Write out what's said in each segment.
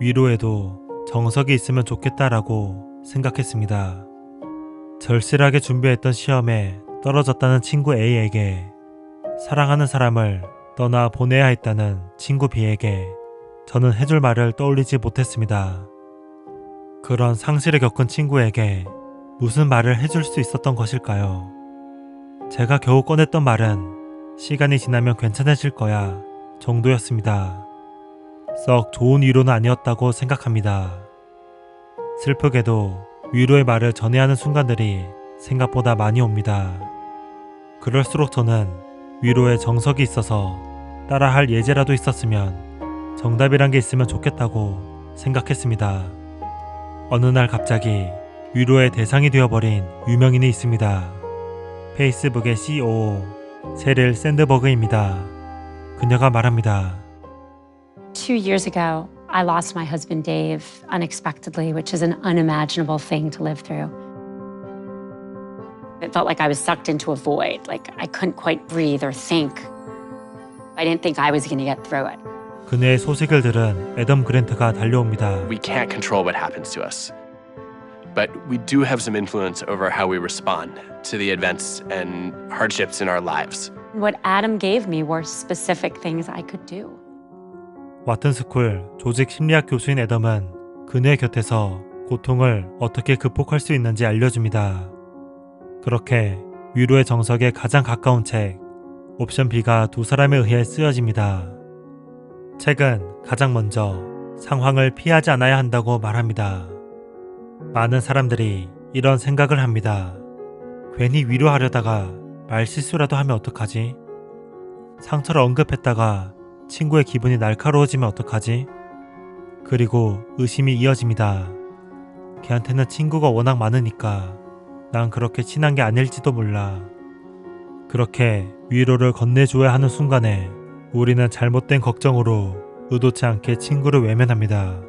위로에도 정석이 있으면 좋겠다라고 생각했습니다. 절실하게 준비했던 시험에 떨어졌다는 친구 A에게, 사랑하는 사람을 떠나 보내야 했다는 친구 B에게 저는 해줄 말을 떠올리지 못했습니다. 그런 상실을 겪은 친구에게 무슨 말을 해줄 수 있었던 것일까요? 제가 겨우 꺼냈던 말은 시간이 지나면 괜찮아질 거야 정도였습니다. 썩 좋은 위로는 아니었다고 생각합니다. 슬프게도 위로의 말을 전해야 하는 순간들이 생각보다 많이 옵니다. 그럴수록 저는 위로에 정석이 있어서 따라할 예제라도 있었으면, 정답이란 게 있으면 좋겠다고 생각했습니다. 어느 날 갑자기 위로의 대상이 되어버린 유명인이 있습니다. 페이스북의 CEO 세릴 샌드버그입니다. 그녀가 말합니다. 2 years ago, I lost my husband Dave unexpectedly, which is an unimaginable thing to live through. It felt like I was sucked into a void, like I couldn't quite breathe or think. I didn't think I was going to get through it. 그녀의 소식을 들은 애덤 그랜트가 달려옵니다. We can't control what happens to us, but we do have some influence over how we respond to the events and hardships in our lives. What Adam gave me were specific things I could do. 와튼스쿨 조직 심리학 교수인 애덤은 그녀의 곁에서 고통을 어떻게 극복할 수 있는지 알려줍니다. 그렇게 위로의 정석에 가장 가까운 책 옵션 B가 두 사람에 의해 쓰여집니다. 책은 가장 먼저 상황을 피하지 않아야 한다고 말합니다. 많은 사람들이 이런 생각을 합니다. 괜히 위로하려다가 말실수라도 하면 어떡하지? 상처를 언급했다가 친구의 기분이 날카로워지면 어떡하지? 그리고 의심이 이어집니다. 걔한테는 친구가 워낙 많으니까 난 그렇게 친한 게 아닐지도 몰라. 그렇게 위로를 건네줘야 하는 순간에 우리는 잘못된 걱정으로 의도치 않게 친구를 외면합니다.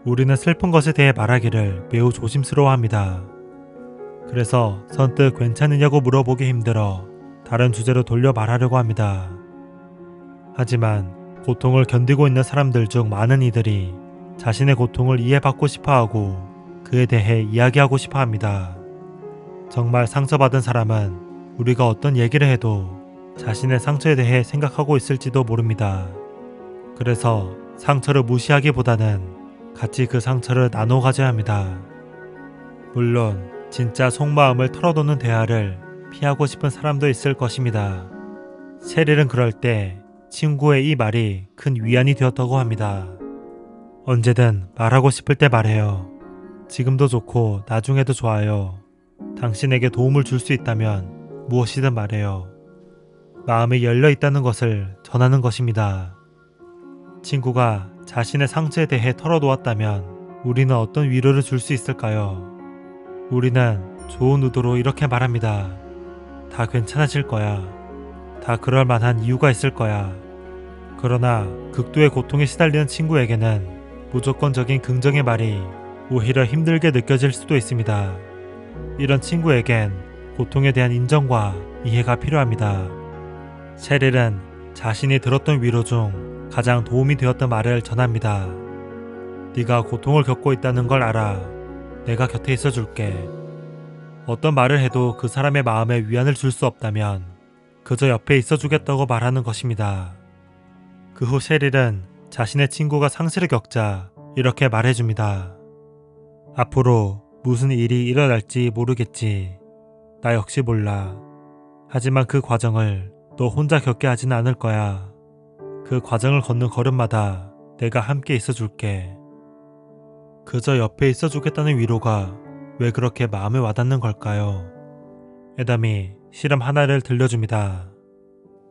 우리는 슬픈 것에 대해 말하기를 매우 조심스러워합니다. 그래서 선뜻 괜찮으냐고 물어보기 힘들어 다른 주제로 돌려 말하려고 합니다. 하지만 고통을 견디고 있는 사람들 중 많은 이들이 자신의 고통을 이해받고 싶어하고 그에 대해 이야기하고 싶어합니다. 정말 상처받은 사람은 우리가 어떤 얘기를 해도 자신의 상처에 대해 생각하고 있을지도 모릅니다. 그래서 상처를 무시하기보다는 같이 그 상처를 나눠 가져야 합니다. 물론 진짜 속마음을 털어놓는 대화를 피하고 싶은 사람도 있을 것입니다. 세릴은 그럴 때 친구의 이 말이 큰 위안이 되었다고 합니다. 언제든 말하고 싶을 때 말해요. 지금도 좋고 나중에도 좋아요. 당신에게 도움을 줄 수 있다면 무엇이든 말해요. 마음이 열려 있다는 것을 전하는 것입니다. 친구가 자신의 상처에 대해 털어놓았다면 우리는 어떤 위로를 줄 수 있을까요? 우리는 좋은 의도로 이렇게 말합니다. 다 괜찮아질 거야. 다 그럴 만한 이유가 있을 거야. 그러나 극도의 고통에 시달리는 친구에게는 무조건적인 긍정의 말이 오히려 힘들게 느껴질 수도 있습니다. 이런 친구에겐 고통에 대한 인정과 이해가 필요합니다. 셰릴은 자신이 들었던 위로 중 가장 도움이 되었던 말을 전합니다. 네가 고통을 겪고 있다는 걸 알아. 내가 곁에 있어 줄게. 어떤 말을 해도 그 사람의 마음에 위안을 줄 수 없다면 그저 옆에 있어 주겠다고 말하는 것입니다. 그 후 셰릴은 자신의 친구가 상실을 겪자 이렇게 말해줍니다. 앞으로 무슨 일이 일어날지 모르겠지. 나 역시 몰라. 하지만 그 과정을 너 혼자 겪게 하진 않을 거야. 그 과정을 걷는 걸음마다 내가 함께 있어 줄게. 그저 옆에 있어 주겠다는 위로가 왜 그렇게 마음에 와닿는 걸까요? 애담이 실험 하나를 들려줍니다.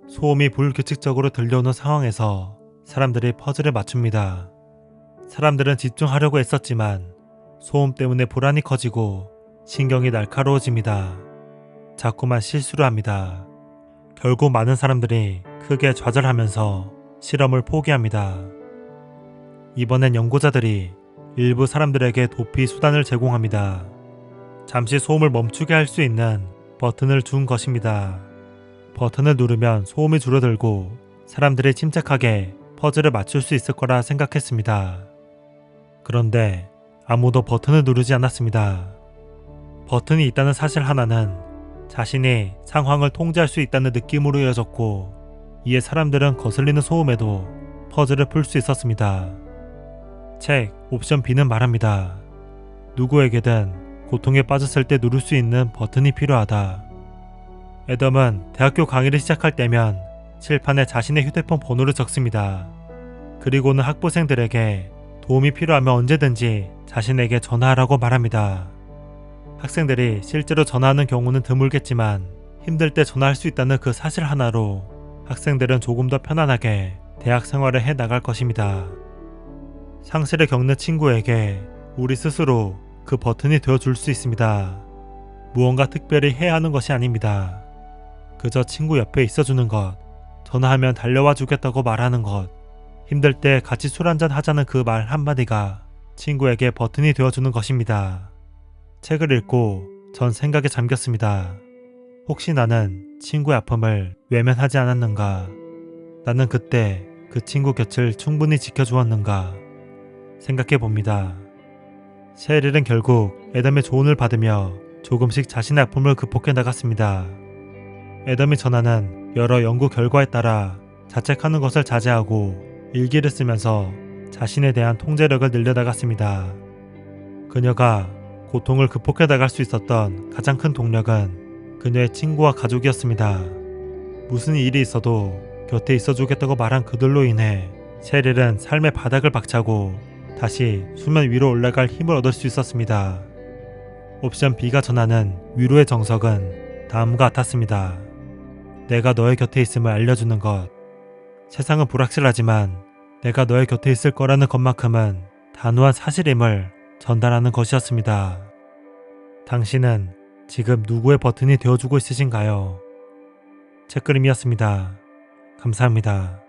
소음이 불규칙적으로 들려오는 상황에서 사람들이 퍼즐을 맞춥니다. 사람들은 집중하려고 애썼지만 소음 때문에 불안이 커지고 신경이 날카로워집니다. 자꾸만 실수를 합니다. 결국 많은 사람들이 크게 좌절하면서 실험을 포기합니다. 이번엔 연구자들이 일부 사람들에게 도피 수단을 제공합니다. 잠시 소음을 멈추게 할 수 있는 버튼을 준 것입니다. 버튼을 누르면 소음이 줄어들고 사람들이 침착하게 퍼즐을 맞출 수 있을 거라 생각했습니다. 그런데 아무도 버튼을 누르지 않았습니다. 버튼이 있다는 사실 하나는 자신이 상황을 통제할 수 있다는 느낌으로 이어졌고, 이에 사람들은 거슬리는 소음에도 퍼즐을 풀 수 있었습니다. 책 옵션 B는 말합니다. 누구에게든 고통에 빠졌을 때 누를 수 있는 버튼이 필요하다. 애덤은 대학교 강의를 시작할 때면 칠판에 자신의 휴대폰 번호를 적습니다. 그리고는 학부생들에게 도움이 필요하면 언제든지 자신에게 전화하라고 말합니다. 학생들이 실제로 전화하는 경우는 드물겠지만 힘들 때 전화할 수 있다는 그 사실 하나로 학생들은 조금 더 편안하게 대학 생활을 해 나갈 것입니다. 상실을 겪는 친구에게 우리 스스로 그 버튼이 되어줄 수 있습니다. 무언가 특별히 해야 하는 것이 아닙니다. 그저 친구 옆에 있어주는 것, 전화하면 달려와 주겠다고 말하는 것, 힘들 때 같이 술 한잔 하자는 그 말 한마디가 친구에게 버튼이 되어주는 것입니다. 책을 읽고 전 생각에 잠겼습니다. 혹시 나는 친구의 아픔을 외면하지 않았는가? 나는 그때 그 친구 곁을 충분히 지켜주었는가? 생각해 봅니다. 셰릴은 결국 애덤의 조언을 받으며 조금씩 자신의 아픔을 극복해 나갔습니다. 애덤이 전하는 여러 연구 결과에 따라 자책하는 것을 자제하고 일기를 쓰면서 자신에 대한 통제력을 늘려나갔습니다. 그녀가 고통을 극복해 나갈 수 있었던 가장 큰 동력은 그녀의 친구와 가족이었습니다. 무슨 일이 있어도 곁에 있어주겠다고 말한 그들로 인해 셰릴은 삶의 바닥을 박차고 다시 수면 위로 올라갈 힘을 얻을 수 있었습니다. 옵션 B가 전하는 위로의 정석은 다음과 같았습니다. 내가 너의 곁에 있음을 알려주는 것. 세상은 불확실하지만 내가 너의 곁에 있을 거라는 것만큼은 단호한 사실임을 전달하는 것이었습니다. 당신은 지금 누구의 버튼이 되어주고 있으신가요? 책그림이었습니다. 감사합니다.